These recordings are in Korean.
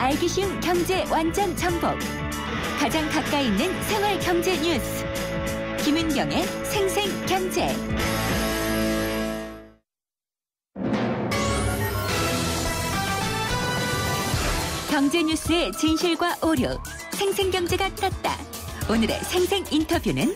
알기 쉬운 경제 완전 정복. 가장 가까이 있는 생활 경제 뉴스. 김은경의 생생경제. 경제 뉴스의 진실과 오류. 생생경제가 떴다. 오늘의 생생 인터뷰는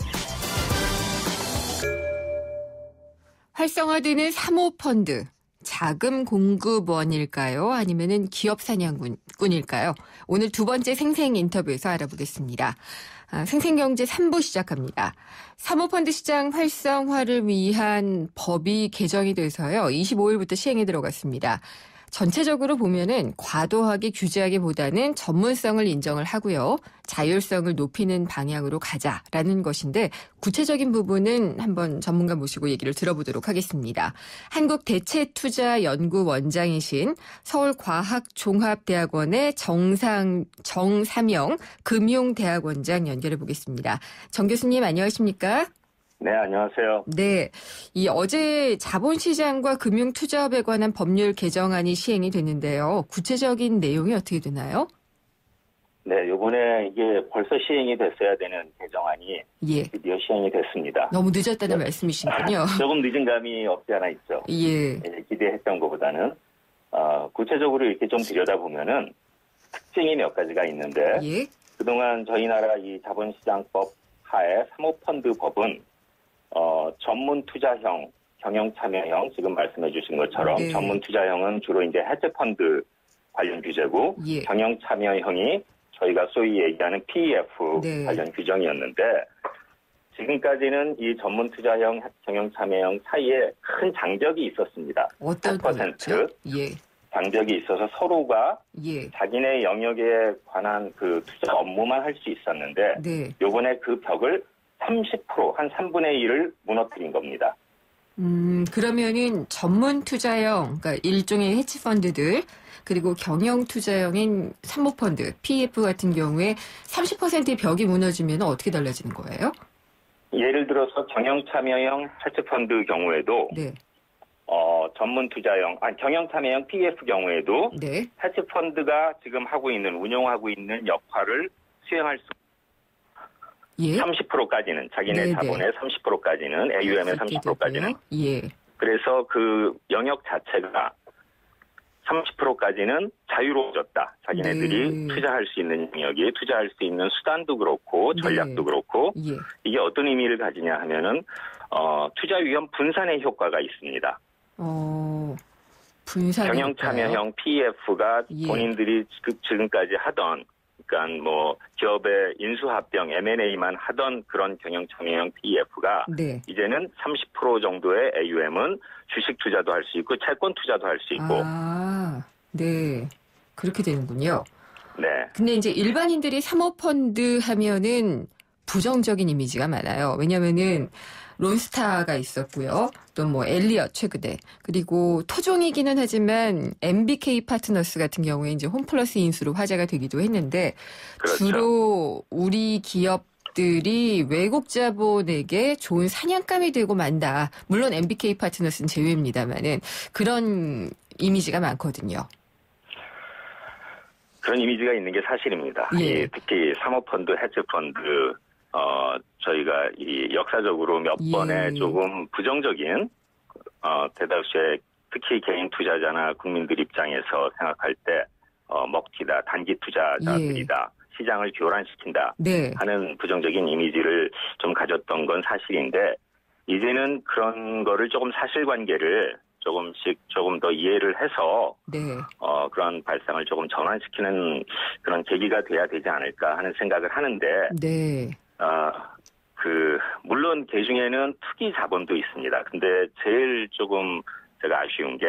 활성화되는 사모펀드. 자금 공급원일까요? 아니면은 기업 사냥꾼일까요? 오늘 두 번째 생생 인터뷰에서 알아보겠습니다. 생생경제 3부 시작합니다. 사모펀드 시장 활성화를 위한 법이 개정이 돼서요. 25일부터 시행에 들어갔습니다. 전체적으로 보면은 과도하게 규제하기보다는 전문성을 인정을 하고요. 자율성을 높이는 방향으로 가자라는 것인데 구체적인 부분은 한번 전문가 모시고 얘기를 들어보도록 하겠습니다. 한국대체투자연구원장이신 서울과학종합대학원의 정삼영 금융대학원장 연결해 보겠습니다. 정 교수님 안녕하십니까? 네, 안녕하세요. 네, 어제 자본시장과 금융투자업에 관한 법률 개정안이 시행이 됐는데요. 구체적인 내용이 어떻게 되나요? 네, 요번에 이게 벌써 시행이 됐어야 되는 개정안이 드디어 시행이 됐습니다. 너무 늦었다는 말씀이신군요. 조금 늦은 감이 없지 않아 있죠. 기대했던 것보다는. 구체적으로 이렇게 좀 들여다보면은 특징이 몇 가지가 있는데 그동안 저희 나라 이 자본시장법 하에 사모펀드법은 전문 투자형, 경영 참여형, 지금 말씀해 주신 것처럼 전문 투자형은 주로 이제 헤지펀드 관련 규제고 경영 참여형이 저희가 소위 얘기하는 PEF 관련 규정이었는데 지금까지는 이 전문 투자형, 경영 참여형 사이에 큰 장벽이 있었습니다. 어떤 100% 장벽이 있어서 서로가 자기네 영역에 관한 그 투자 업무만 할 수 있었는데 요번에 그 벽을 30%, 한 3분의 1을 무너뜨린 겁니다. 그러면은 전문 투자형, 그러니까 일종의 헤지펀드들, 그리고 경영 투자형인 사모펀드, PEF 같은 경우에 30%의 벽이 무너지면 어떻게 달라지는 거예요? 예를 들어서 경영 참여형 헤지펀드 경우에도 전문 투자형, 경영 참여형 PEF 경우에도 헤지펀드가 지금 운영하고 있는 역할을 수행할 수 30%까지는 자기네 자본의 30%까지는 AUM의 30%까지는 그래서 그 영역 자체가 30%까지는 자유로워졌다. 자기네들이 투자할 수 있는 영역이 투자할 수 있는 수단도 그렇고 전략도 그렇고 이게 어떤 의미를 가지냐 하면은 투자 위험 분산의 효과가 있습니다. 경영 참여형 PEF가 본인들이 지금까지 하던 그러니까 뭐 기업의 인수합병 M&A만 하던 그런 경영 참여형 PEF가 이제는 30% 정도의 AUM은 주식 투자도 할 수 있고 채권 투자도 할 수 있고. 그렇게 되는군요. 네. 근데 이제 일반인들이 사모펀드 하면은 부정적인 이미지가 많아요. 왜냐면은 론스타가 있었고요. 또 뭐 엘리엇 최근에 그리고 토종이기는 하지만 MBK 파트너스 같은 경우에 이제 홈플러스 인수로 화제가 되기도 했는데 주로 우리 기업들이 외국 자본에게 좋은 사냥감이 되고 만다. 물론 MBK 파트너스는 제외입니다만은 그런 이미지가 많거든요. 그런 이미지가 있는 게 사실입니다. 특히 사모펀드, 헤지펀드 저희가 이 역사적으로 몇 번의 조금 부정적인, 대다수의 특히 개인 투자자나 국민들 입장에서 생각할 때, 먹튀다, 단기 투자자들이다, 시장을 교란시킨다 하는 부정적인 이미지를 좀 가졌던 건 사실인데, 이제는 그런 거를 조금 사실관계를 조금 더 이해를 해서, 그런 발상을 조금 전환시키는 그런 계기가 돼야 되지 않을까 하는 생각을 하는데, 물론 그 중에는 투기 자본도 있습니다. 근데 제일 조금 제가 아쉬운 게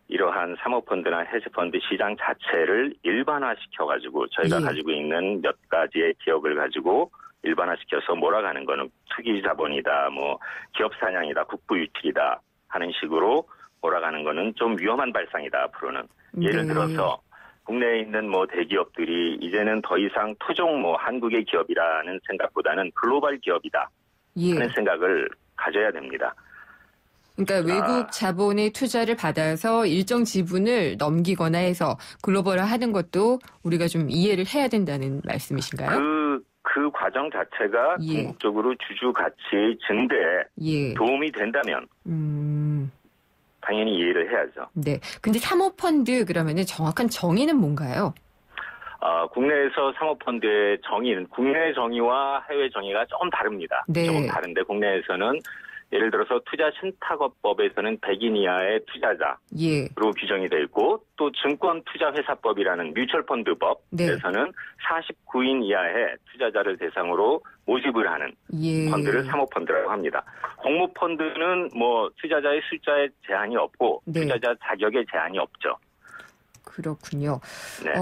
이러한 사모펀드나 헤지펀드 시장 자체를 일반화시켜가지고 저희가 가지고 있는 몇 가지의 기업을 가지고 일반화시켜서 몰아가는 거는 투기 자본이다, 뭐 기업 사냥이다, 국부 유출이다 하는 식으로 몰아가는 거는 좀 위험한 발상이다, 앞으로는. 예를 들어서 국내에 있는 뭐 대기업들이 이제는 더 이상 토종 한국의 기업이라는 생각보다는 글로벌 기업이다 하는 생각을 가져야 됩니다. 그러니까 외국 자본의 투자를 받아서 일정 지분을 넘기거나 해서 글로벌화하는 것도 우리가 좀 이해를 해야 된다는 말씀이신가요? 그 과정 자체가 궁극적으로 주주 가치의 증대에 도움이 된다면 당연히 이해를 해야죠. 네. 근데 사모펀드 그러면은 정확한 정의는 뭔가요? 국내에서 사모펀드의 정의는 국내 정의와 해외 정의가 조금 다릅니다. 네. 조금 다른데 국내에서는 예를 들어서 투자신탁업법에서는 100인 이하의 투자자로 규정이 되어 있고 또 증권투자회사법이라는 뮤추얼펀드법에서는 49인 이하의 투자자를 대상으로 모집을 하는 펀드를 사모펀드라고 합니다. 공모펀드는 뭐 투자자의 숫자에 제한이 없고 투자자 자격에 제한이 없죠. 그렇군요. 네.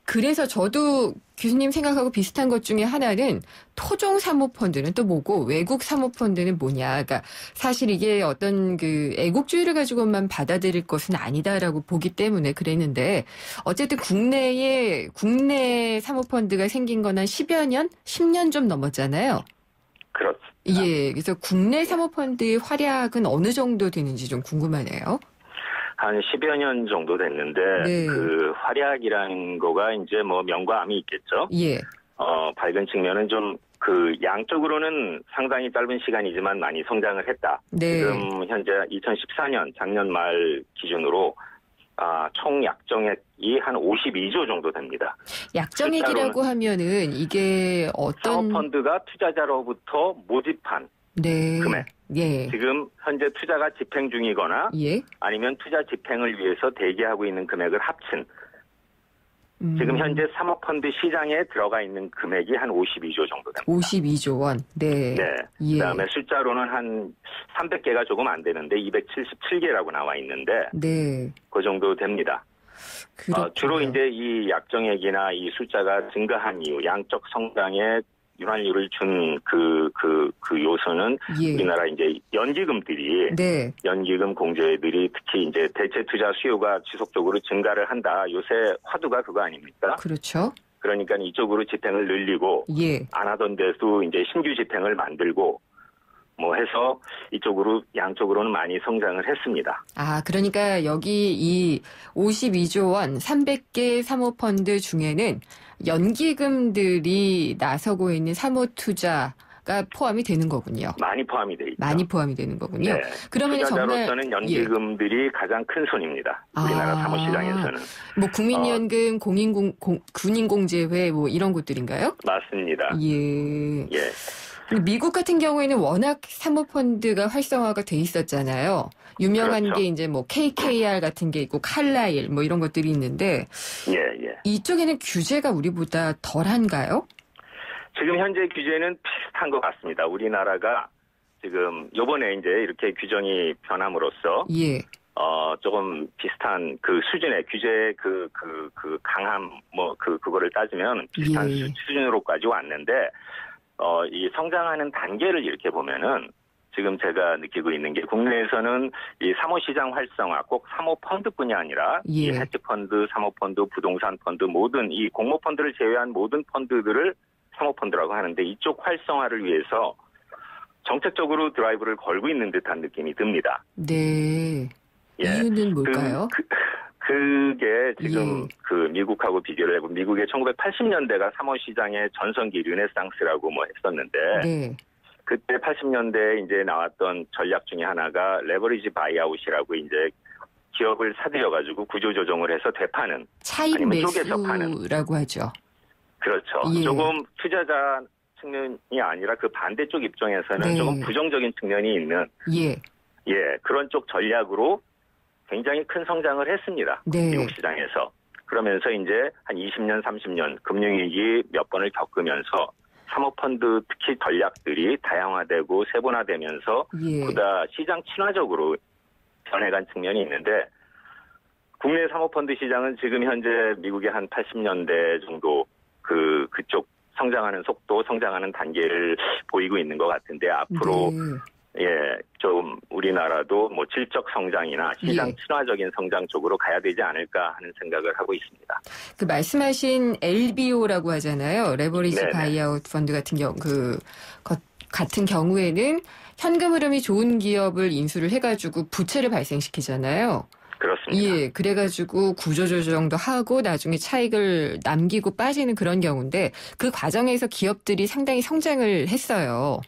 그래서 저도 교수님 생각하고 비슷한 것 중에 하나는 토종 사모펀드는 또 뭐고 외국 사모펀드는 뭐냐. 그러니까 사실 이게 어떤 그 애국주의를 가지고만 받아들일 것은 아니다라고 보기 때문에 그랬는데 어쨌든 국내 사모펀드가 생긴 건 한 10여 년? 10년 좀 넘었잖아요. 그렇습니다. 예. 그래서 국내 사모펀드의 활약은 어느 정도 되는지 좀 궁금하네요. 한 10여 년 정도 됐는데 그 활약이라는 거가 이제 뭐 명과 암이 있겠죠. 예. 밝은 측면은 좀 그 양적으로는 상당히 짧은 시간이지만 많이 성장을 했다. 지금 현재 2014년 작년 말 기준으로 총 약정액이 한 52조 정도 됩니다. 약정액이라고 하면은 이게 어떤 사모펀드가 투자자로부터 모집한 금액. 지금 현재 투자가 집행 중이거나 아니면 투자 집행을 위해서 대기하고 있는 금액을 합친 지금 현재 사모펀드 시장에 들어가 있는 금액이 한 52조 정도 됩니다. 52조 원. 네. 그다음에 숫자로는 한 300개가 조금 안 되는데 277개라고 나와 있는데 그 정도 됩니다. 주로 이제 이 약정액이나 이 숫자가 증가한 이유, 양적 성장에 윤활유를 준 그 요소는 우리나라 이제 연기금들이 연기금 공제들이 특히 이제 대체 투자 수요가 지속적으로 증가를 한다. 요새 화두가 그거 아닙니까? 그렇죠. 그러니까 이쪽으로 집행을 늘리고 안 하던 데도 이제 신규 집행을 만들고 뭐 해서 이쪽으로 양쪽으로는 많이 성장을 했습니다. 그러니까 여기 이 52조 원 300개 사모펀드 중에는 연기금들이 나서고 있는 사모투자가 포함이 되는 거군요. 많이 포함이 돼 있죠. 많이 포함이 되는 거군요. 그러면 투자자로서는 연기금들이 가장 큰 손입니다. 우리나라 사모시장에서는. 뭐 국민연금, 군인공제회 뭐 이런 곳들인가요? 맞습니다. 미국 같은 경우에는 워낙 사모펀드가 활성화가 돼 있었잖아요. 유명한 게 이제 뭐 KKR 같은 게 있고 칼라일 뭐 이런 것들이 있는데 이쪽에는 규제가 우리보다 덜한가요? 지금 현재 규제는 비슷한 것 같습니다. 우리나라가 지금 요번에 이제 이렇게 규정이 변함으로써 조금 비슷한 그 수준의 규제 그 강함 뭐 그거를 따지면 비슷한 수준으로까지 왔는데 이 성장하는 단계를 이렇게 보면은 지금 제가 느끼고 있는 게 국내에서는 이 사모시장 활성화 꼭 사모펀드뿐이 아니라 이 헤지펀드, 사모펀드, 부동산 펀드 모든 이 공모펀드를 제외한 모든 펀드들을 사모펀드라고 하는데 이쪽 활성화를 위해서 정책적으로 드라이브를 걸고 있는 듯한 느낌이 듭니다. 이유는 뭘까요? 그게 지금 그 미국하고 비교를 해보면 미국의 1980년대가 사모시장의 전성기 르네상스라고 뭐 했었는데 그때 80년대에 이제 나왔던 전략 중에 하나가 레버리지 바이아웃이라고 이제 기업을 사들여가지고 구조조정을 해서 되파는 차익 매수라고 하죠. 그렇죠. 조금 투자자 측면이 아니라 그 반대쪽 입장에서는 조금 부정적인 측면이 있는 그런 쪽 전략으로 굉장히 큰 성장을 했습니다. 미국 시장에서. 그러면서 이제 한 20년, 30년 금융위기 몇 번을 겪으면서 사모펀드 특히 전략들이 다양화되고 세분화되면서 보다 시장 친화적으로 변해간 측면이 있는데 국내 사모펀드 시장은 지금 현재 미국의 한 80년대 정도 그쪽 성장하는 속도, 성장하는 단계를 보이고 있는 것 같은데 앞으로 좀 우리나라도 뭐 질적 성장이나 시장 친화적인 성장 쪽으로 가야 되지 않을까 하는 생각을 하고 있습니다. 그 말씀하신 LBO라고 하잖아요. 레버리지 바이아웃 펀드 같은 같은 경우에는 현금 흐름이 좋은 기업을 인수를 해가지고 부채를 발생시키잖아요. 그렇습니다. 예, 그래가지고 구조조정도 하고 나중에 차익을 남기고 빠지는 그런 경우인데 그 과정에서 기업들이 상당히 성장을 했어요.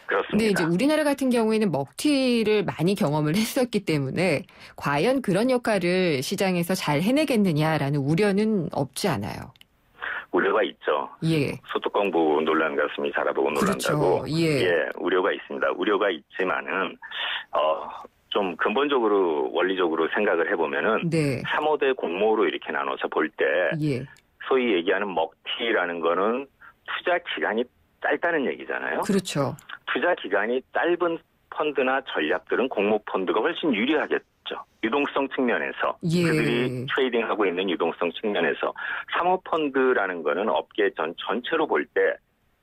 그렇습니다. 근데 이제 우리나라 같은 경우에는 먹튀를 많이 경험을 했었기 때문에 과연 그런 역할을 시장에서 잘 해내겠느냐라는 우려는 없지 않아요. 우려가 있죠. 예. 소뚜껑 보고 놀란 가슴이 자라보고 놀란다고. 그렇죠. 예. 우려가 있습니다. 우려가 있지만은 좀 근본적으로 원리적으로 생각을 해보면은 네. 3호대 공모로 이렇게 나눠서 볼 때 예. 소위 얘기하는 먹튀라는 거는 투자 기간이 짧다는 얘기잖아요. 그렇죠. 투자 기간이 짧은 펀드나 전략들은 공모 펀드가 훨씬 유리하겠죠. 유동성 측면에서 예. 그들이 트레이딩하고 있는 유동성 측면에서 사모펀드라는 거는 업계 전체로 볼 때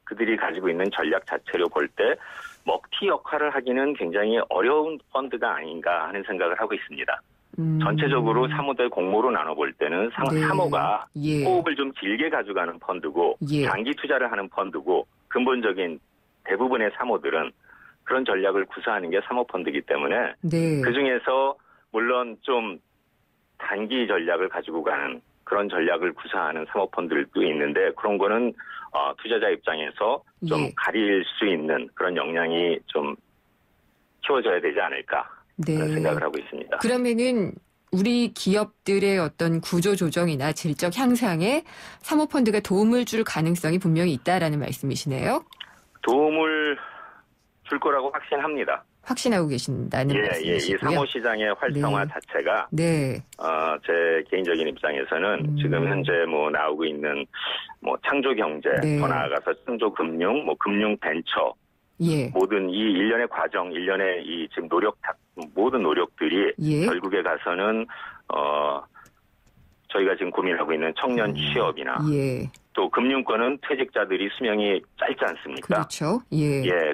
그들이 가지고 있는 전략 자체로 볼 때 먹튀 역할을 하기는 굉장히 어려운 펀드가 아닌가 하는 생각을 하고 있습니다. 전체적으로 3호대 공모로 나눠볼 때는 네. 3호가 예. 호흡을 좀 길게 가져가는 펀드고 예. 장기 투자를 하는 펀드고 근본적인 대부분의 3호들은 그런 전략을 구사하는 게 3호 펀드이기 때문에 네. 그중에서 물론 좀 단기 전략을 가지고 가는 그런 전략을 구사하는 3호 펀드들도 있는데 그런 거는 투자자 입장에서 좀 예. 가릴 수 있는 그런 역량이 좀 키워져야 되지 않을까 네. 그런 생각을 하고 있습니다. 그러면은 우리 기업들의 어떤 구조 조정이나 질적 향상에 사모펀드가 도움을 줄 가능성이 분명히 있다라는 말씀이시네요. 도움을 줄 거라고 확신합니다. 확신하고 계신다는 말씀이시고요. 이 사모시장의 활성화 네. 자체가 네. 제 개인적인 입장에서는 지금 현재 뭐 나오고 있는 뭐 창조 경제, 네. 더 나아가서 창조 금융, 뭐 금융 벤처 예. 모든 이 일련의 과정, 일련의 이 지금 모든 노력들이 예. 결국에 가서는 저희가 지금 고민하고 있는 청년 취업이나 예. 또 금융권은 퇴직자들이 수명이 짧지 않습니까? 그렇죠. 예. 예,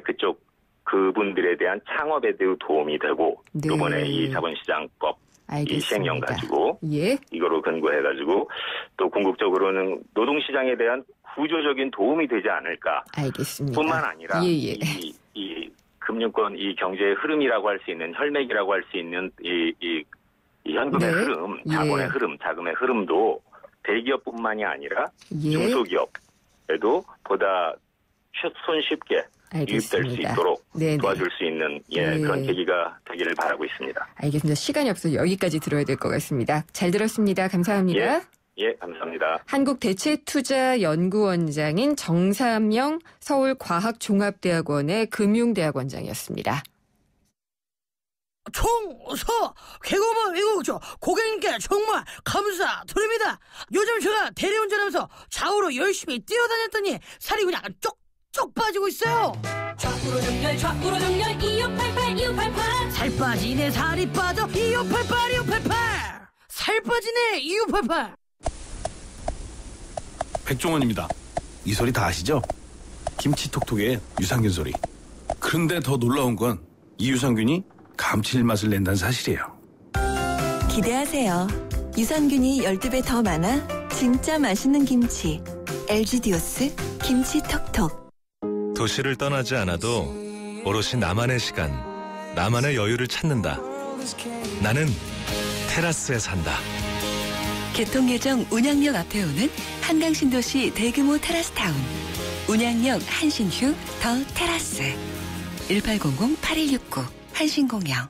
그분들에 대한 창업에도 도움이 되고 네. 이번에 이 자본시장법 이 시행령 가지고 예. 이거로 근거해가지고 또 궁극적으로는 노동시장에 대한 구조적인 도움이 되지 않을까. 알겠습니다. 뿐만 아니라 예. 이 금융권 이 경제의 흐름이라고 할 수 있는 혈맥이라고 할 수 있는 이 현금의 네. 흐름, 자본의 예. 흐름, 자금의 흐름도 대기업뿐만이 아니라 예. 중소기업에도 보다 손쉽게 유입될 수 알겠습니다. 있도록 네네. 도와줄 수 있는 그런 계기가 되기를 바라고 있습니다. 알겠습니다. 시간이 없어서 여기까지 들어야 될 것 같습니다. 잘 들었습니다. 감사합니다. 예, 감사합니다. 한국대체투자연구원장인 정삼영 서울과학종합대학원의 금융대학원장이었습니다. 총서 개고만 외국죠 고객님께 정말 감사드립니다. 요즘 제가 대리운전하면서 좌우로 열심히 뛰어다녔더니 살이 그냥 쪽쪽 빠지고 있어요. 좌우로 정렬 2588 살 빠지네 살이 빠져 2588 살 빠지네 2588. 백종원입니다. 이 소리 다 아시죠? 김치톡톡의 유산균 소리. 그런데 더 놀라운 건 이 유산균이 감칠맛을 낸다는 사실이에요. 기대하세요. 유산균이 12배 더 많아 진짜 맛있는 김치. LG디오스 김치톡톡. 도시를 떠나지 않아도 오롯이 나만의 시간, 나만의 여유를 찾는다. 나는 테라스에 산다. 개통예정 운양역 앞에 오는 한강신도시 대규모 테라스타운. 운양역 한신휴 더 테라스. 1800-8169 한신공영.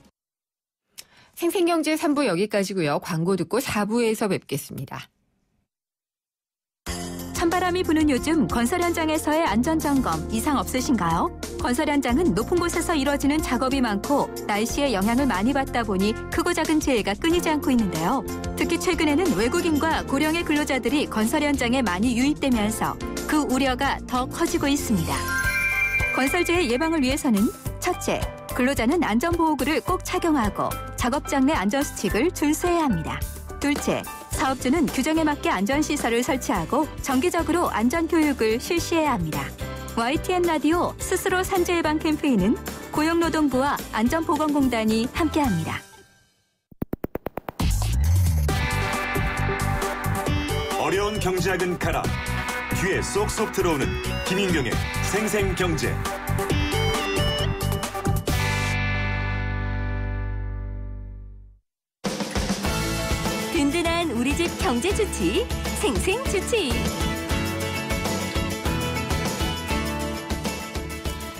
생생경제 3부 여기까지고요. 광고 듣고 4부에서 뵙겠습니다. 찬바람이 부는 요즘 건설 현장에서의 안전점검 이상 없으신가요? 건설 현장은 높은 곳에서 이루어지는 작업이 많고 날씨의 영향을 많이 받다 보니 크고 작은 재해가 끊이지 않고 있는데요. 특히 최근에는 외국인과 고령의 근로자들이 건설 현장에 많이 유입되면서 그 우려가 더 커지고 있습니다. 건설재해 예방을 위해서는 첫째, 근로자는 안전보호구를 꼭 착용하고 작업장 내 안전수칙을 준수해야 합니다. 둘째, 사업주는 규정에 맞게 안전시설을 설치하고 정기적으로 안전교육을 실시해야 합니다. YTN 라디오 스스로 산재예방 캠페인은 고용노동부와 안전보건공단이 함께합니다. 어려운 경제학은 가라. 귀에 쏙쏙 들어오는 김인경의 생생경제. 조직 경제 주치 생생 주치.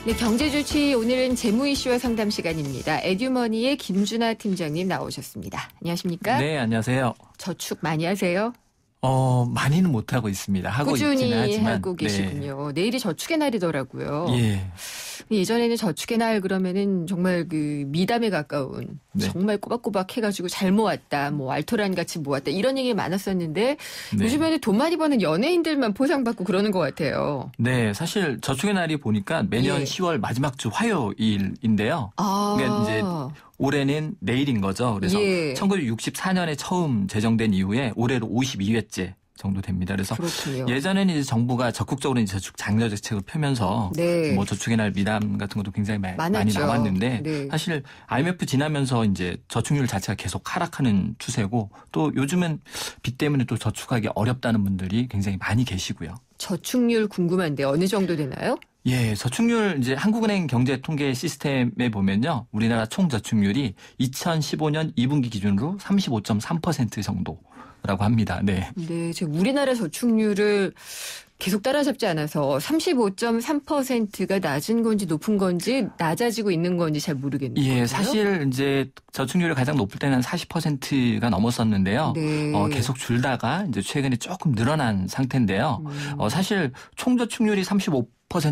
네, 경제 주치 오늘은 재무 이슈와 상담 시간입니다. 에듀머니의 김준하 팀장님 나오셨습니다. 안녕하십니까? 네, 안녕하세요. 저축 많이 하세요? 많이는 못하고 있습니다. 하고 꾸준히 있지는 하지만. 하고 계시군요. 네. 내일이 저축의 날이더라고요. 예. 예전에는 저축의 날 그러면은 정말 그 미담에 가까운 네. 정말 꼬박꼬박 해가지고 잘 모았다, 뭐 알토란 같이 모았다 이런 얘기 많았었는데 네. 요즘에는 돈 많이 버는 연예인들만 포상받고 그러는 것 같아요. 네, 사실 저축의 날이 보니까 매년 예. 10월 마지막 주 화요일인데요. 아. 그러니까 이제 올해는 내일인 거죠. 그래서 예. 1964년에 처음 제정된 이후에 올해로 52회째 정도 됩니다. 그래서 그렇군요. 예전에는 이제 정부가 적극적으로 이제 저축 장려 정책을 펴면서 네. 뭐 저축의 날 미담 같은 것도 굉장히 많이 많았죠. 나왔는데 네. 사실 IMF 지나면서 이제 저축률 자체가 계속 하락하는 추세고 또 요즘은 빚 때문에 또 저축하기 어렵다는 분들이 굉장히 많이 계시고요. 저축률 궁금한데 어느 정도 되나요? 예, 저축률 이제 한국은행 경제통계 시스템에 보면요. 우리나라 총 저축률이 2015년 2분기 기준으로 35.3% 정도라고 합니다. 네. 네, 지금 우리나라 저축률을 계속 따라잡지 않아서 35.3%가 낮은 건지 높은 건지 낮아지고 있는 건지 잘 모르겠네요. 예, 사실 이제 저축률이 가장 높을 때는 40%가 넘었었는데요. 네. 계속 줄다가 이제 최근에 조금 늘어난 상태인데요. 사실 총 저축률이 35%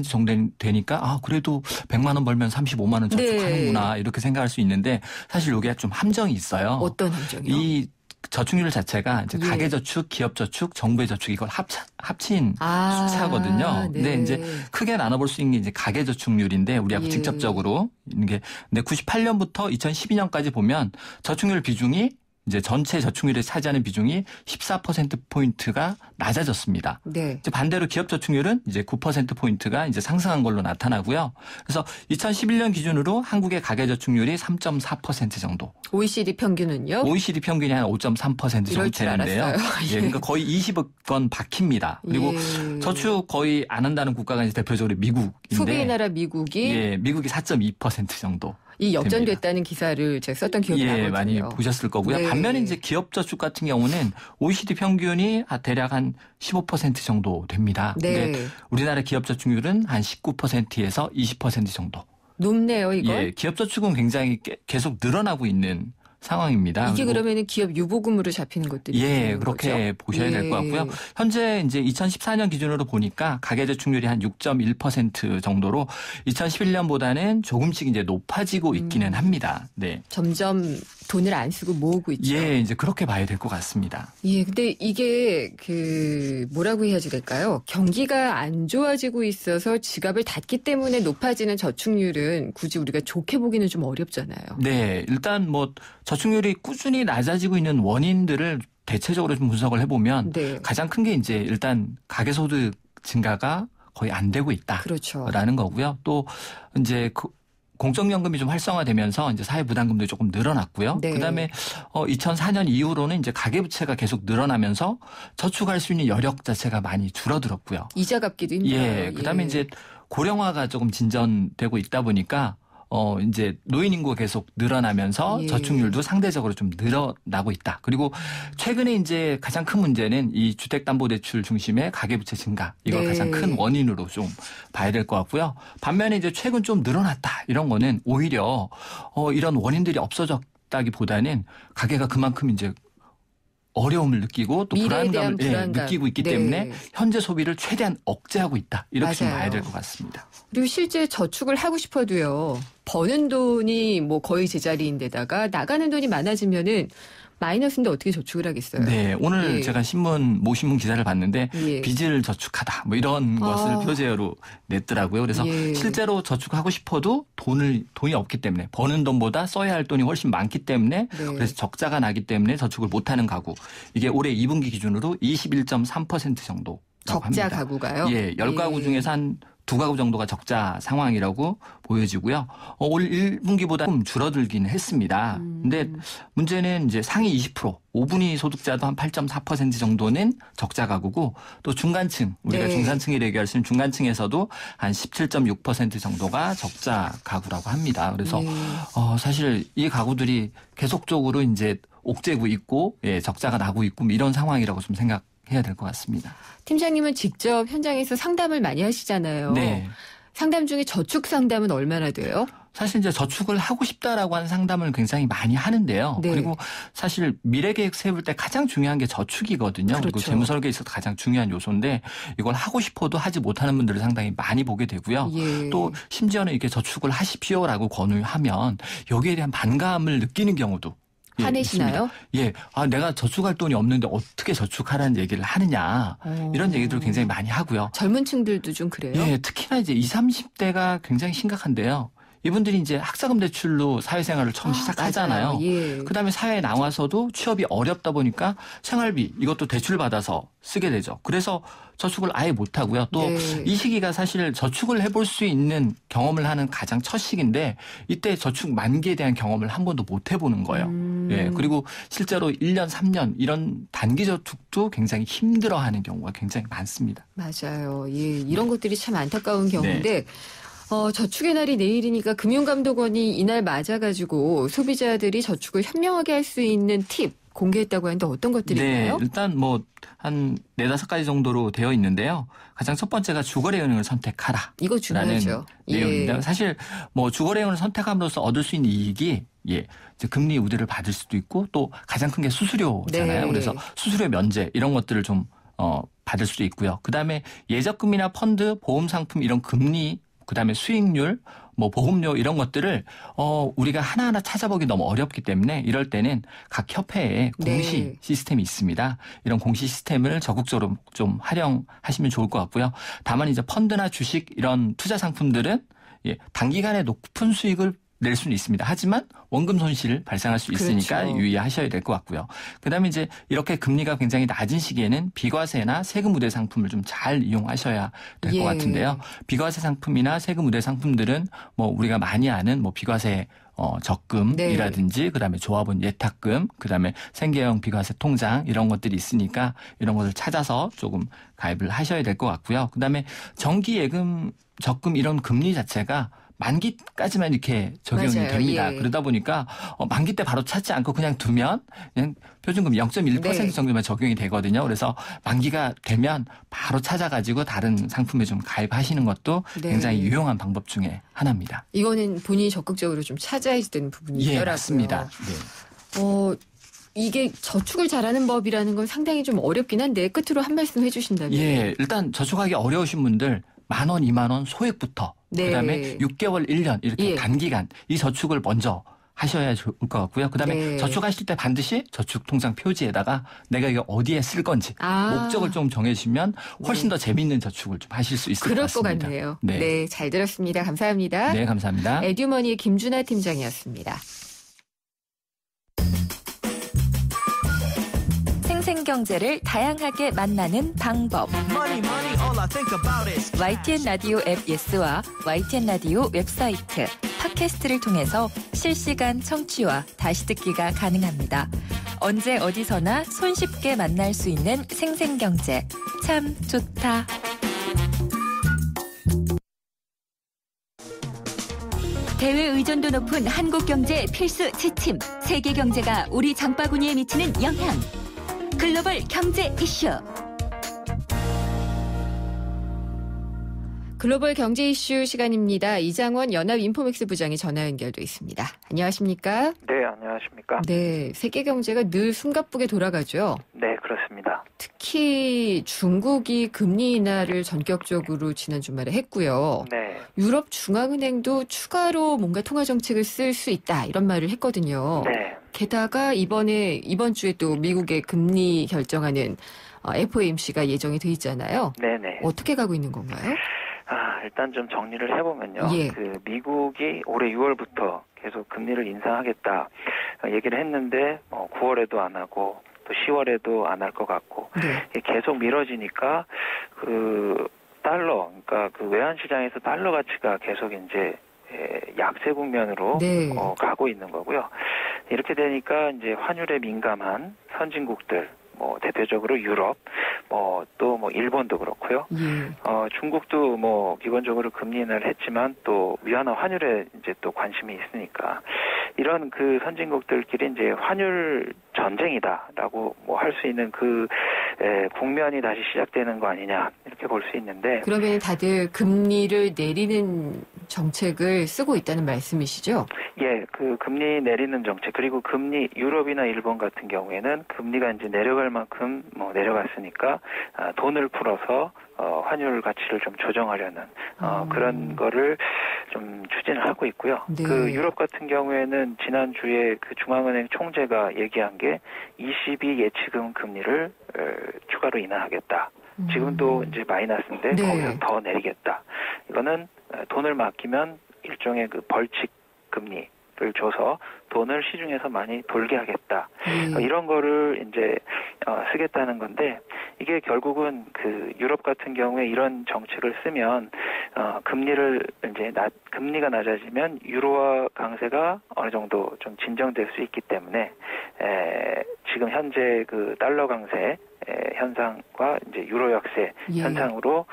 정도 되니까 그래도 100만 원 벌면 35만 원 저축하는구나 네. 이렇게 생각할 수 있는데 사실 이게 좀 함정이 있어요. 어떤 함정이요? 이 저축률 자체가 이제 예. 가계저축, 기업저축, 정부의 저축 이걸 합친 숫자거든요. 네. 근데 이제 크게 나눠볼 수 있는 게 이제 가계저축률인데 우리가 예. 직접적으로 이게 근데 98년부터 2012년까지 보면 저축률 비중이 이제 전체 저축률에 차지하는 비중이 14%포인트가 낮아졌습니다. 네. 이제 반대로 기업 저축률은 이제 9%포인트가 이제 상승한 걸로 나타나고요. 그래서 2011년 기준으로 한국의 가계 저축률이 3.4% 정도. OECD 평균은요? OECD 평균이 한 5.3% 이럴 정도 줄 되는데요. 알았어요. 예, 그러니까 거의 20건 박힙니다. 그리고 예. 저축 거의 안 한다는 국가가 이제 대표적으로 미국인데. 소비의 나라 미국이 예, 미국이 4.2% 정도. 이 역전됐다는 기사를 제가 썼던 기억이 나거든요. 많이 보셨을 거고요. 네. 반면에 이제 기업 저축 같은 경우는 OECD 평균이 대략 한 15% 정도 됩니다. 네. 근데 우리나라 기업 저축률은 한 19%에서 20% 정도. 높네요, 이건. 예, 기업 저축은 굉장히 계속 늘어나고 있는 상황입니다. 이게 그러면은 기업 유보금으로 잡히는 것들이 예, 그렇게 거죠? 보셔야 될 것 같고요. 현재 이제 2014년 기준으로 보니까 가계저축률이 한 6.1% 정도로 2011년보다는 조금씩 이제 높아지고 있기는 합니다. 네. 점점 돈을 안 쓰고 모으고 있죠. 예, 이제 그렇게 봐야 될 것 같습니다. 예, 근데 이게 뭐라고 해야지 될까요? 경기가 안 좋아지고 있어서 지갑을 닫기 때문에 높아지는 저축률은 굳이 우리가 좋게 보기는 좀 어렵잖아요. 네, 일단 뭐 저축률이 꾸준히 낮아지고 있는 원인들을 대체적으로 좀 분석을 해보면 네. 가장 큰 게 이제 일단 가계소득 증가가 거의 안 되고 있다라는 그렇죠. 거고요. 또 이제 공적연금이 좀 활성화되면서 이제 사회부담금도 조금 늘어났고요. 네. 그다음에 2004년 이후로는 이제 가계부채가 계속 늘어나면서 저축할 수 있는 여력 자체가 많이 줄어들었고요. 이자 갚기도 힘들어요. 예, 그다음에 이제 고령화가 조금 진전되고 있다 보니까 이제 노인 인구가 계속 늘어나면서 예. 저축률도 상대적으로 좀 늘어나고 있다. 그리고 최근에 이제 가장 큰 문제는 이 주택담보대출 중심의 가계부채 증가. 이걸 네. 가장 큰 원인으로 좀 봐야 될 것 같고요. 반면에 이제 최근 좀 늘어났다. 이런 거는 오히려 이런 원인들이 없어졌다기보다는 가계가 그만큼 이제 어려움을 느끼고 또 불안감을 느끼고 있기 네. 때문에 현재 소비를 최대한 억제하고 있다. 이렇게 좀 맞아요. 봐야 될 것 같습니다. 그리고 실제 저축을 하고 싶어도요. 버는 돈이 뭐 거의 제자리인데다가 나가는 돈이 많아지면은 마이너스인데 어떻게 저축을 하겠어요? 네, 오늘 예. 제가 모신문 기사를 봤는데 예. 빚을 저축하다 뭐 이런 것을 표제어로 냈더라고요. 그래서 예. 실제로 저축하고 싶어도 돈이 없기 때문에 버는 돈보다 써야 할 돈이 훨씬 많기 때문에 네. 그래서 적자가 나기 때문에 저축을 못하는 가구 이게 올해 2분기 기준으로 21.3% 정도. 적자 가구가요? 예, 10가구 중에서 한 두 가구 정도가 적자 상황이라고 보여지고요. 올 1분기보다 좀 줄어들긴 했습니다. 근데 문제는 이제 상위 20%, 5분위 소득자도 한 8.4% 정도는 적자 가구고 또 중간층, 우리가 중산층이라고 얘기할 수 있는 중간층에서도 한 17.6% 정도가 적자 가구라고 합니다. 그래서 사실 이 가구들이 계속적으로 이제 옥죄고 있고 적자가 나고 있고 이런 상황이라고 좀 생각해야 될 것 같습니다. 팀장님은 직접 현장에서 상담을 많이 하시잖아요. 네. 상담 중에 저축 상담은 얼마나 돼요? 사실 이제 저축을 하고 싶다라고 하는 상담을 굉장히 많이 하는데요. 네. 그리고 사실 미래 계획 세울 때 가장 중요한 게 저축이거든요. 그렇죠. 그리고 재무 설계에 있어서 가장 중요한 요소인데 이걸 하고 싶어도 하지 못하는 분들을 상당히 많이 보게 되고요. 예. 또 심지어는 이렇게 저축을 하십시오라고 권유하면 여기에 대한 반감을 느끼는 경우도 화내시나요? 예. 내가 저축할 돈이 없는데 어떻게 저축하라는 얘기를 하느냐. 이런 얘기들을 굉장히 많이 하고요. 젊은 층들도 좀 그래요? 예, 특히나 이제 20, 30대가 굉장히 심각한데요. 이분들이 이제 학자금 대출로 사회생활을 처음 시작하잖아요. 예. 그다음에 사회에 나와서도 취업이 어렵다 보니까 생활비 이것도 대출 받아서 쓰게 되죠. 그래서 저축을 아예 못 하고요. 또 이 시기가 사실 저축을 해볼 수 있는 경험을 하는 가장 첫 시기인데 이때 저축 만기에 대한 경험을 한 번도 못 해보는 거예요. 예, 그리고 실제로 1년, 3년 이런 단기 저축도 굉장히 힘들어하는 경우가 굉장히 많습니다. 맞아요. 예, 이런 것들이 참 안타까운 경우인데 저축의 날이 내일이니까 금융감독원이 이날 맞아가지고 소비자들이 저축을 현명하게 할 수 있는 팁 공개했다고 하는데 어떤 것들인가요? 네, 일단 한 4-5가지 정도로 되어 있는데요. 가장 첫 번째가 주거래은행을 선택하라. 이거 중요하죠. 내용입니다. 사실 주거래은행을 선택함으로써 얻을 수 있는 이익이 이제 금리 우대를 받을 수도 있고 또 가장 큰 게 수수료잖아요. 네. 그래서 수수료 면제 이런 것들을 좀 받을 수도 있고요. 그다음에 예적금이나 펀드, 보험 상품 이런 금리 그다음에 수익률, 보험료 이런 것들을 우리가 하나하나 찾아보기 너무 어렵기 때문에 이럴 때는 각 협회에 공시 시스템이 있습니다. 이런 공시 시스템을 적극적으로 좀 활용하시면 좋을 것 같고요. 다만 이제 펀드나 주식 이런 투자 상품들은 단기간에 높은 수익을 낼 수는 있습니다. 하지만 원금 손실을 발생할 수 있으니까 그렇죠. 유의하셔야 될 것 같고요. 그다음에 이제 이렇게 금리가 굉장히 낮은 시기에는 비과세나 세금 우대 상품을 좀 잘 이용하셔야 될 것 같은데요. 비과세 상품이나 세금 우대 상품들은 우리가 많이 아는 비과세 적금이라든지 그다음에 조합원 예탁금, 그다음에 생계형 비과세 통장 이런 것들이 있으니까 이런 것을 찾아서 조금 가입을 하셔야 될 것 같고요. 그다음에 정기 예금 적금 이런 금리 자체가 만기까지만 이렇게 적용이 됩니다. 그러다 보니까 만기 때 바로 찾지 않고 그냥 두면 그냥 표준금 0.1% 정도만 적용이 되거든요. 그래서 만기가 되면 바로 찾아가지고 다른 상품에 좀 가입하시는 것도 굉장히 유용한 방법 중에 하나입니다. 이거는 본인이 적극적으로 좀 찾아야 되는 부분이더라고요. 예, 맞습니다. 네. 이게 저축을 잘하는 법이라는 건 상당히 좀 어렵긴 한데 끝으로 한 말씀 해주신다면. 예, 일단 저축하기 어려우신 분들 10,000원, 20,000원 소액부터 그다음에 6개월, 1년 이렇게 단기간 이 저축을 먼저 하셔야 좋을 것 같고요. 그다음에 저축하실 때 반드시 저축통장 표지에다가 내가 이거 어디에 쓸 건지 목적을 좀 정해주시면 훨씬 더 재미있는 저축을 좀 하실 수 있을 것 같습니다. 그럴 것 같네요. 네, 잘 들었습니다. 감사합니다. 네, 감사합니다. 에듀머니의 김준하 팀장이었습니다. 생생경제를 다양하게 만나는 방법. YTN 라디오 앱 예스와 YTN 라디오 웹사이트, 팟캐스트를 통해서 실시간 청취와 다시 듣기가 가능합니다. 언제 어디서나 손쉽게 만날 수 있는 생생경제. 참 좋다. 대외 의존도 높은 한국 경제 필수 지침. 세계 경제가 우리 장바구니에 미치는 영향. 글로벌 경제 이슈. 글로벌 경제 이슈 시간입니다. 이장원 연합인포맥스 부장이 전화 연결돼 있습니다. 안녕하십니까? 네, 안녕하십니까? 네, 세계 경제가 늘 숨가쁘게 돌아가죠. 네, 그렇습니다. 특히 중국이 금리 인하를 전격적으로 지난 주말에 했고요. 네. 유럽 중앙은행도 추가로 뭔가 통화 정책을 쓸 수 있다 이런 말을 했거든요. 네. 게다가 이번 주에 또 미국의 금리 결정하는 FOMC가 예정이 돼 있잖아요. 네네. 어떻게 가고 있는 건가요? 일단 좀 정리를 해보면요. 예. 미국이 올해 6월부터 계속 금리를 인상하겠다 얘기를 했는데 9월에도 안 하고 또 10월에도 안 할 것 같고 계속 미뤄지니까 달러, 그러니까 그 외환 시장에서 달러 가치가 계속 이제 약세 국면으로 네. 가고 있는 거고요. 이렇게 되니까 이제 환율에 민감한 선진국들, 뭐 대표적으로 유럽, 또 일본도 그렇고요. 중국도 뭐 기본적으로 금리 인하를 했지만 또 위안화 환율에 이제 또 관심이 있으니까 이런 그 선진국들끼리 이제 환율 전쟁이다라고 뭐 할 수 있는 그 국면이 다시 시작되는 거 아니냐 이렇게 볼 수 있는데. 그러면 다들 금리를 내리는 정책을 쓰고 있다는 말씀이시죠? 예, 그 금리 내리는 정책 그리고 금리 유럽이나 일본 같은 경우에는 금리가 이제 내려갈 만큼 내려갔으니까 돈을 풀어서 환율 가치를 좀 조정하려는 그런 거를 좀 추진을 하고 있고요. 네. 그 유럽 같은 경우에는 지난주에 그 중앙은행 총재가 얘기한 게 ECB 예치금 금리를 추가로 인하하겠다. 지금도 이제 마이너스인데 네. 거기서 더 내리겠다. 이거는 돈을 맡기면 일종의 그 벌칙 금리를 줘서 돈을 시중에서 많이 돌게 하겠다. 이런 거를 이제 쓰겠다는 건데 이게 결국은 그 유럽 같은 경우에 이런 정책을 쓰면 금리를 이제 금리가 낮아지면 유로화 강세가 어느 정도 좀 진정될 수 있기 때문에 지금 현재 그 달러 강세 현상과 이제 유로 약세 현상으로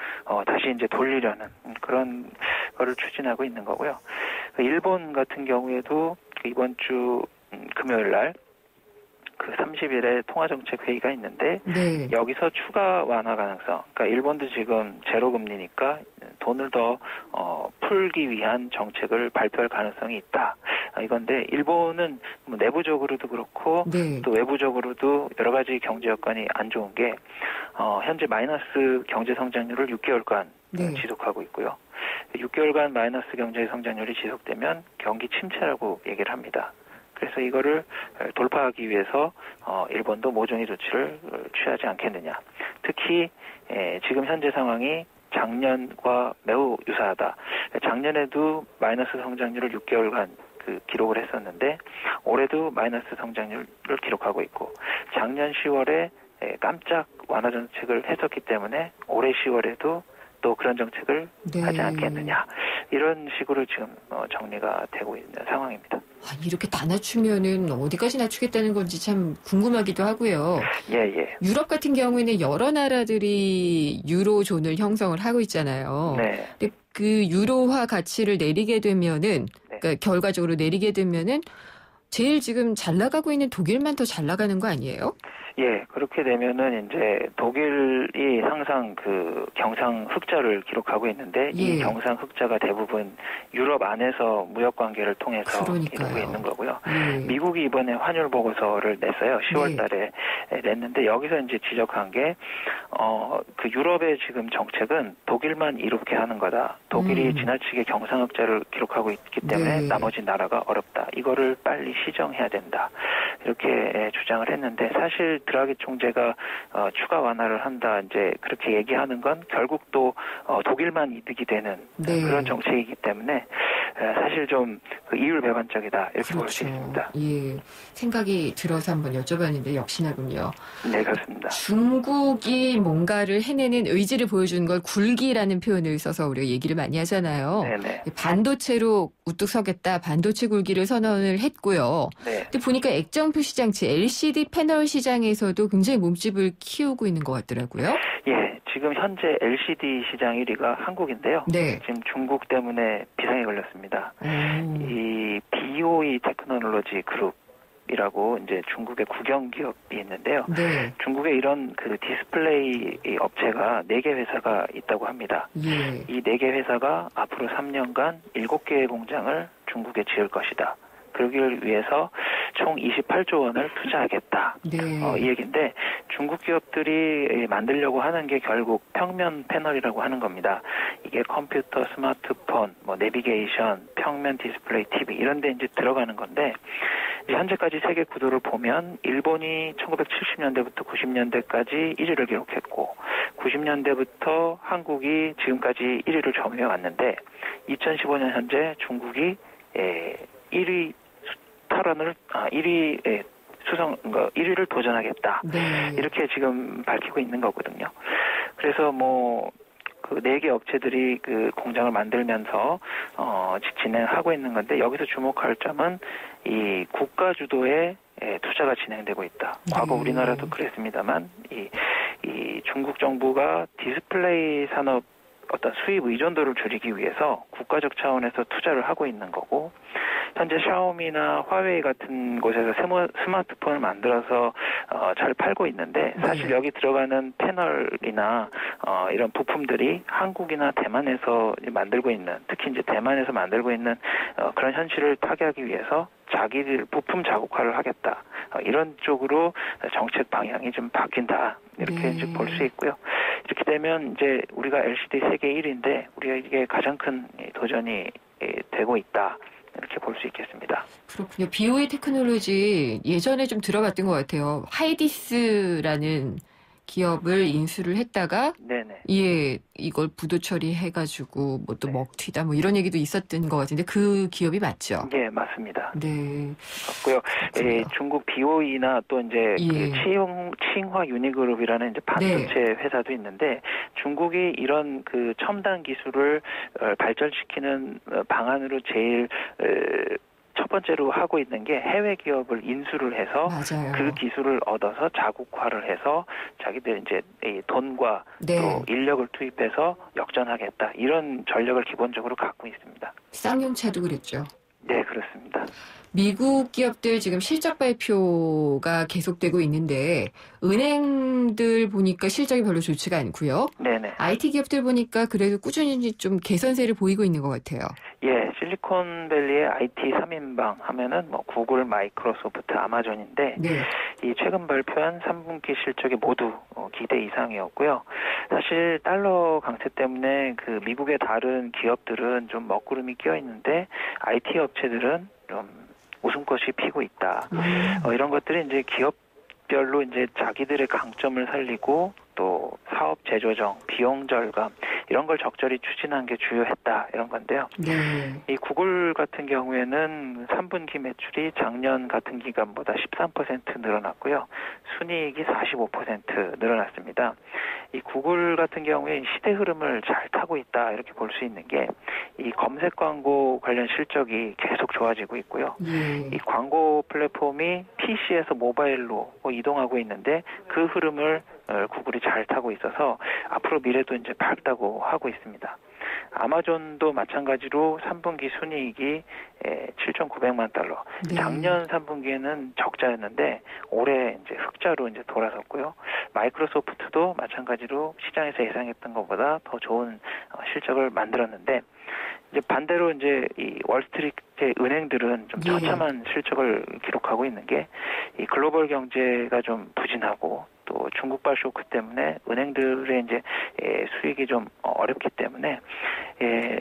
다시 이제 돌리려는 그런 거를 추진하고 있는 거고요. 일본 같은 경우에도 이번 주 금요일 날 그 30일에 통화정책 회의가 있는데 네. 여기서 추가 완화 가능성. 그러니까 일본도 지금 제로 금리니까 돈을 더 풀기 위한 정책을 발표할 가능성이 있다. 이건데 일본은 뭐 내부적으로도 그렇고 네. 또 외부적으로도 여러 가지 경제 여건이 안 좋은 게 현재 마이너스 경제 성장률을 6개월간 네. 지속하고 있고요. 6개월간 마이너스 경제 성장률이 지속되면 경기 침체라고 얘기를 합니다. 그래서 이거를 돌파하기 위해서 일본도 모종의 조치를 취하지 않겠느냐. 특히 지금 현재 상황이 작년과 매우 유사하다. 작년에도 마이너스 성장률을 6개월간 기록을 했었는데 올해도 마이너스 성장률을 기록하고 있고 작년 10월에 깜짝 완화 정책을 했었기 때문에 올해 10월에도 또 그런 정책을 네. 하지 않겠느냐. 이런 식으로 지금 정리가 되고 있는 상황입니다. 이렇게 다 낮추면은 어디까지 낮추겠다는 건지 참 궁금하기도 하고요. 예. 유럽 같은 경우에는 여러 나라들이 유로존을 형성을 하고 있잖아요. 네. 근데 그 유로화 가치를 내리게 되면은, 그러니까 결과적으로 내리게 되면은 제일 지금 잘 나가고 있는 독일만 더 잘 나가는 거 아니에요? 예, 그렇게 되면은 이제 독일이 항상 그 경상 흑자를 기록하고 있는데 이 경상 흑자가 대부분 유럽 안에서 무역 관계를 통해서 이루고 있는 거고요. 미국이 이번에 환율 보고서를 냈어요. 10월 달에 냈는데 여기서 이제 지적한 게 그 유럽의 지금 정책은 독일만 이롭게 하는 거다. 독일이 지나치게 경상 흑자를 기록하고 있기 때문에 나머지 나라가 어렵다. 이거를 빨리 시정해야 된다. 이렇게 주장을 했는데 사실 드라기 총재가 추가 완화를 한다 이제 그렇게 얘기하는 건 결국 또 독일만 이득이 되는 그런 정책이기 때문에 사실 좀 그 이율배반적이다 이렇게 볼 수 있습니다. 예, 생각이 들어서 한번 여쭤봤는데 역시나군요. 네, 그렇습니다. 중국이 뭔가를 해내는 의지를 보여주는 걸 굴기라는 표현을 써서 우리가 얘기를 많이 하잖아요. 네네. 반도체로 우뚝 서겠다, 반도체 굴기를 선언을 했고요. 네. 근데 보니까 액정표 시장치 LCD 패널 시장에서도 굉장히 몸집을 키우고 있는 것 같더라고요. 예, 지금 현재 LCD 시장 1위가 한국인데요. 네. 지금 중국 때문에 비상에 걸렸습니다. 이 BOE 테크놀로지 그룹이라고 이제 중국의 국영 기업이 있는데요. 네. 중국에 이런 그 디스플레이 업체가 4개 회사가 있다고 합니다. 예. 이 4개 회사가 앞으로 3년간 7개의 공장을 중국에 지을 것이다. 그러기를 위해서 총 28조 원을 투자하겠다. 네. 이 얘기인데 중국 기업들이 만들려고 하는 게 결국 평면 패널이라고 하는 겁니다. 이게 컴퓨터, 스마트폰, 뭐 내비게이션, 평면 디스플레이 TV 이런 데 이제 들어가는 건데 이제 현재까지 세계 구도를 보면 일본이 1970년대부터 90년대까지 1위를 기록했고 90년대부터 한국이 지금까지 1위를 점유해 왔는데 2015년 현재 중국이 1위 탈환을 1위 수성 1위를 도전하겠다. 네. 이렇게 지금 밝히고 있는 거거든요. 그래서 뭐 그 4개 업체들이 그 공장을 만들면서 진행하고 있는 건데 여기서 주목할 점은 이 국가 주도의 투자가 진행되고 있다. 과거 우리나라도 그랬습니다만 이 중국 정부가 디스플레이 산업 어떤 수입 의존도를 줄이기 위해서 국가적 차원에서 투자를 하고 있는 거고 현재 샤오미나 화웨이 같은 곳에서 스마트폰을 만들어서 잘 팔고 있는데 사실 여기 들어가는 패널이나 이런 부품들이 한국이나 대만에서 만들고 있는 특히 이제 대만에서 만들고 있는 그런 현실을 타개하기 위해서 자기들 부품 자국화를 하겠다. 이런 쪽으로 정책 방향이 좀 바뀐다. 이렇게 이제 볼 수 있고요. 이렇게 되면 이제 우리가 LCD 세계 1위인데 우리에게 가장 큰 도전이 되고 있다. 이렇게 볼 수 있겠습니다. 그렇군요. BOE 테크놀로지 예전에 좀 들어봤던 것 같아요. 하이디스라는 기업을 인수를 했다가 네네. 예, 이걸 부도 처리해가지고 뭐 또 먹튀다 뭐 이런 얘기도 있었던 것 같은데 그 기업이 맞죠? 네, 맞습니다. 네. 맞고요. 중국 BOE나 또 이제 그 칭화 유니그룹이라는 이제 반도체 회사도 있는데 중국이 이런 그 첨단 기술을 발전시키는 방안으로 제일 첫 번째로 하고 있는 게 해외 기업을 인수를 해서 맞아요. 그 기술을 얻어서 자국화를 해서 자기들 이제 이 돈과 또 인력을 투입해서 역전하겠다. 이런 전략을 기본적으로 갖고 있습니다. 쌍용차도 그랬죠. 네, 그렇습니다. 미국 기업들 지금 실적 발표가 계속되고 있는데 은행들 보니까 실적이 별로 좋지가 않고요. 네네. IT 기업들 보니까 그래도 꾸준히 좀 개선세를 보이고 있는 것 같아요. 예, 실리콘밸리의 IT 3인방 하면은 뭐 구글, 마이크로소프트, 아마존인데 이 최근 발표한 3분기 실적이 모두 기대 이상이었고요. 사실 달러 강세 때문에 그 미국의 다른 기업들은 좀 먹구름이 끼어 있는데 IT 업체들은 좀 웃음꽃이 피고 있다. 이런 것들이 이제 기업별로 이제 자기들의 강점을 살리고 또 사업 재조정, 비용 절감 이런 걸 적절히 추진한 게 주요했다 이런 건데요. 이 구글 같은 경우에는 3분기 매출이 작년 같은 기간보다 13% 늘어났고요. 순이익이 45% 늘어났습니다. 이 구글 같은 경우에 시대 흐름을 잘 타고 있다 이렇게 볼 수 있는 게 이 검색 광고 관련 실적이 계속 좋아지고 있고요. 이 광고 플랫폼이 PC에서 모바일로 이동하고 있는데 그 흐름을 구글이 잘 타고 있어서 앞으로 미래도 이제 밝다고 하고 있습니다. 아마존도 마찬가지로 3분기 순이익이 7,900만 달러. 작년 3분기에는 적자였는데 올해 이제 흑자로 이제 돌아섰고요. 마이크로소프트도 마찬가지로 시장에서 예상했던 것보다 더 좋은 실적을 만들었는데 이제 반대로 이제 이 월스트리트의 은행들은 좀 처참한 실적을 기록하고 있는 게 이 글로벌 경제가 좀 부진하고 또 중국발 쇼크 때문에 은행들의 이제 수익이 좀 어렵기 때문에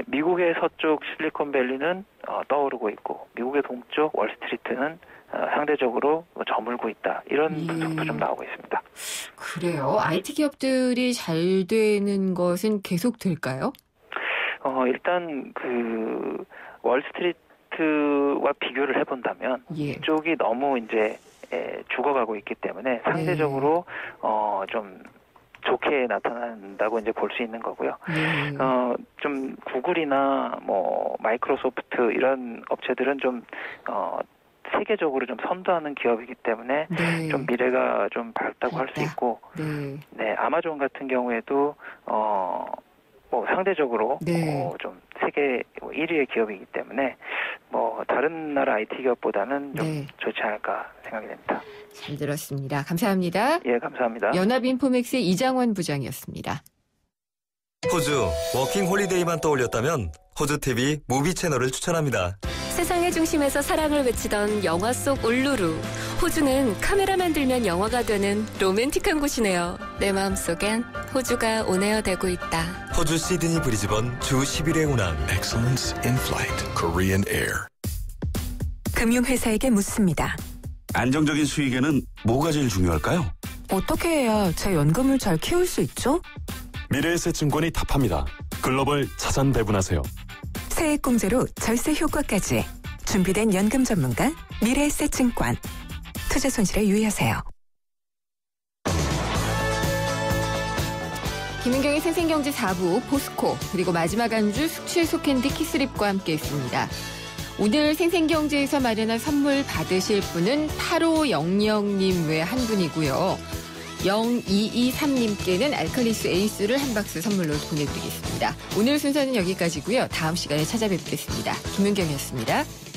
미국의 서쪽 실리콘밸리는 떠오르고 있고 미국의 동쪽 월스트리트는 상대적으로 저물고 있다. 이런 분석도 좀 나오고 있습니다. 그래요? IT 기업들이 잘 되는 것은 계속 될까요? 일단 그 월스트리트와 비교를 해본다면 이쪽이 너무 이제 죽어가고 있기 때문에 상대적으로 좀 좋게 나타난다고 이제 볼 수 있는 거고요. 좀 구글이나 뭐 마이크로소프트 이런 업체들은 좀 세계적으로 좀 선도하는 기업이기 때문에 좀 미래가 좀 밝다고 할 수 있고, 아마존 같은 경우에도 뭐 상대적으로 좀 세계 1위의 기업이기 때문에 뭐 다른 나라 IT 기업보다는 좀 좋지 않을까 생각이 됩니다. 잘 들었습니다. 감사합니다. 예, 감사합니다. 연합인포맥스의 이장원 부장이었습니다. 호주 워킹 홀리데이만 떠올렸다면 호주TV 무비 채널을 추천합니다. 세상의 중심에서 사랑을 외치던 영화 속 울루루. 호주는 카메라만 들면 영화가 되는 로맨틱한 곳이네요. 내 마음속엔 호주가 온에어 되고 있다. 호주 시드니 브리즈번 주 10일의 운항. Excellence in Flight Korean Air. 금융회사에게 묻습니다. 안정적인 수익에는 뭐가 제일 중요할까요? 어떻게 해야 제 연금을 잘 키울 수 있죠? 미래에셋증권이 답합니다. 글로벌 자산 배분하세요. 세액공제로 절세 효과까지 준비된 연금 전문가 미래에셋증권. 투자 손실에 유의하세요. 김은경의 생생경제 4부 포스코 그리고 마지막 안주 숙취 소캔디 키스립과 함께했습니다. 오늘 생생경제에서 마련한 선물 받으실 분은 8500님 외 한 분이고요. 0223님께는 알칼리스 에이스를 한 박스 선물로 보내드리겠습니다. 오늘 순서는 여기까지고요. 다음 시간에 찾아뵙겠습니다. 김은경이었습니다.